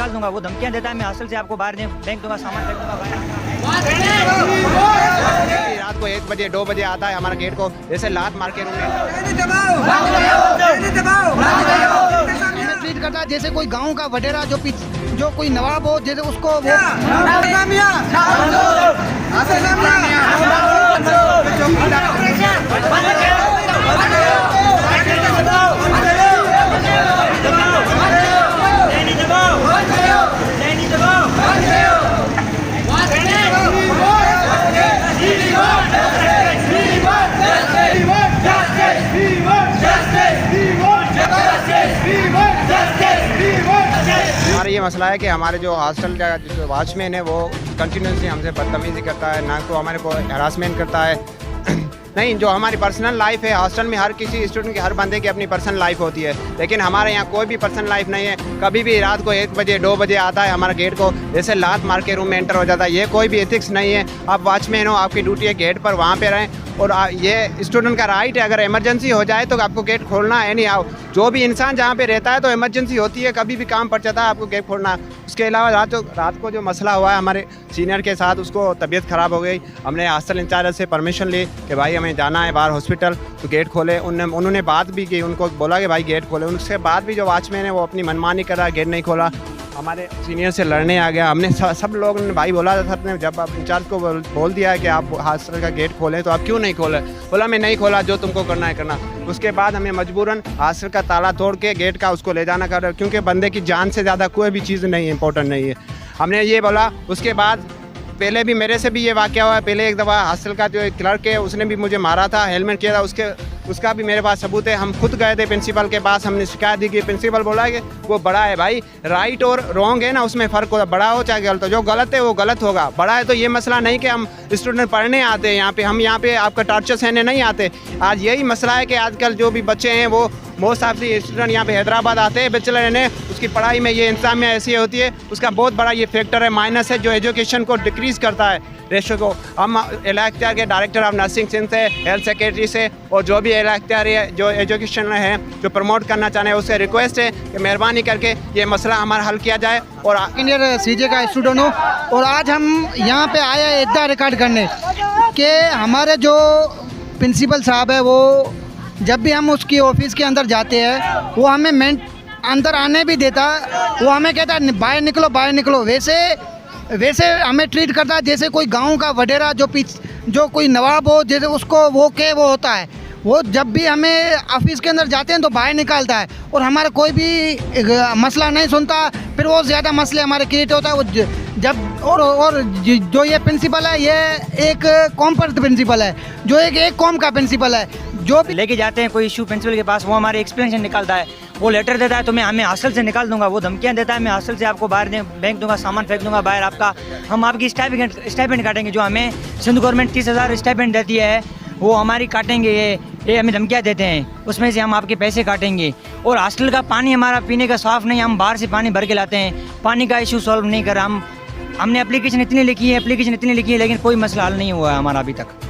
निकाल दूंगा। वो धमकियां देता है, मैं हॉस्टल से आपको बाहर फेंक दूंगा, सामान फेंक दूंगा बाहर। रात को 1 बजे 2 बजे आता है हमारा गेट को जैसे लात मार के ट्रीट करता है जैसे कोई गांव का वडेरा जो कोई नवाब हो, जैसे उसको वो हमारा ये मसला है कि हमारे जो हॉस्टल का जो वॉचमैन है वो कंटिन्यूसली हमसे बदतमीजी करता है, ना तो हमारे को हरासमेंट करता है। नहीं, जो हमारी पर्सनल लाइफ है हॉस्टल में, हर किसी स्टूडेंट की, हर बंदे की अपनी पर्सनल लाइफ होती है, लेकिन हमारे यहाँ कोई भी पर्सनल लाइफ नहीं है। कभी भी रात को 1 बजे 2 बजे आता है हमारा गेट को जैसे लात मार के रूम में एंटर हो जाता है। ये कोई भी एथिक्स नहीं है। आप वॉचमैन हो, आपकी ड्यूटी है गेट पर वहाँ पे रहें, और ये स्टूडेंट का राइट है। अगर इमरजेंसी हो जाए तो आपको गेट खोलना है। नहीं आओ, जो भी इंसान जहाँ पे रहता है तो इमरजेंसी होती है, कभी भी काम पड़ जाता है, आपको गेट खोलना है। उसके अलावा रात को जो मसला हुआ है हमारे सीनियर के साथ, उसको तबीयत ख़राब हो गई। हमने हॉस्टल इंचार्ज से परमिशन ली कि भाई हमें जाना है बाहर हॉस्पिटल, तो गेट खोले। उन्होंने बात भी की, उनको बोला कि भाई गेट खोले। उसके बाद भी जो वॉचमैन है वो अपनी मनमानी कर रहा है, गेट नहीं खोला। हमारे सीनियर से लड़ने आ गया। हमने सब लोगों ने भाई बोला था, ने जब आप इंचार्ज को बोल दिया है कि आप हॉस्टल का गेट खोलें, तो आप क्यों नहीं खोले? बोला मैं नहीं खोला, जो तुमको करना है करना। उसके बाद हमें मजबूरन हॉस्टल का ताला तोड़ के गेट का उसको ले जाना कर, क्योंकि बंदे की जान से ज़्यादा कोई भी चीज़ नहीं है, इंपॉर्टेंट नहीं है। हमने ये बोला। उसके बाद पहले भी मेरे से भी ये वाक़या हुआ है। पहले एक दफ़ा हॉस्टल का जो क्लर्क है उसने भी मुझे मारा था, हेलमेट किया था, उसका भी मेरे पास सबूत है। हम खुद गए थे प्रिंसिपल के पास, हमने शिकायत दी कि प्रिंसिपल बोला कि वो बड़ा है। भाई राइट और रॉन्ग है ना, उसमें फ़र्क होता है। बड़ा हो चाहे गलत हो, जो गलत है वो गलत होगा। बड़ा है तो ये मसला नहीं कि हम स्टूडेंट पढ़ने आते हैं यहाँ पे, हम यहाँ पे आपका टॉर्चर सहने नहीं आते। आज यही मसला है कि आजकल जो भी बच्चे हैं वो मोस्ट ऑफ दी स्टूडेंट यहाँ पे हैदराबाद आते हैं बैचलर रहने, उसकी पढ़ाई में ये इंतजामिया ऐसी होती है, उसका बहुत बड़ा ये फैक्टर है, माइनस है, जो एजुकेशन को डिक्रीज़ करता है रेशो को। हम एला इख्तियार के डायरेक्टर ऑफ नर्सिंग सिंध से, हेल्थ सेक्रेटरी से, और जो भी एला इख्तियार है जो एजुकेशन है जो प्रमोट करना चाहते हैं, उससे रिक्वेस्ट है कि मेहरबानी करके ये मसला हमारा हल किया जाए। और इंडियन सीजे का स्टूडेंट हूँ, और आज हम यहाँ पे आए हैं इतना रिकॉर्ड करने कि हमारे जो प्रिंसिपल साहब है वो जब भी हम उसकी ऑफिस के अंदर जाते हैं वो हमें अंदर आने भी देता, वो हमें कहता है बाहर निकलो बाहर निकलो। वैसे हमें ट्रीट करता है जैसे कोई गांव का वडेरा जो कोई नवाब हो, जैसे उसको वो होता है। वो जब भी हमें ऑफिस के अंदर जाते हैं तो बाहर निकालता है, और हमारा कोई भी मसला नहीं सुनता। फिर वो ज़्यादा मसले हमारे क्रिएट होता है। वो जब और जो ये प्रिंसिपल है, ये एक कॉम पर प्रिंसिपल है, जो एक कॉम का प्रिंसिपल है। जो भी लेके जाते हैं कोई इशू प्रिंसिपल के पास, वो हमारे एक्सप्लेनेशन निकालता है, वो लेटर देता है तो हमें हॉस्टल से निकाल दूंगा। वो धमकियां देता है, मैं हॉस्टल से आपको बाहर फेंक दूंगा, सामान फेंक दूंगा बाहर आपका। हम आपकी स्टाइपेंड काटेंगे, जो हमें सिंध गवर्नमेंट 30,000 स्टाइपेंड देती है, वो हमारी काटेंगे। ये हमें धमकियां देते हैं, उसमें से हम आपके पैसे काटेंगे। और हॉस्टल का पानी हमारा पीने का साफ़ नहीं, हम बाहर से पानी भर के लाते हैं। पानी का इशू सॉल्व नहीं करा। हमने एप्लीकेशन इतनी लिखी है, लेकिन कोई मसला हल नहीं हुआ है हमारा अभी तक।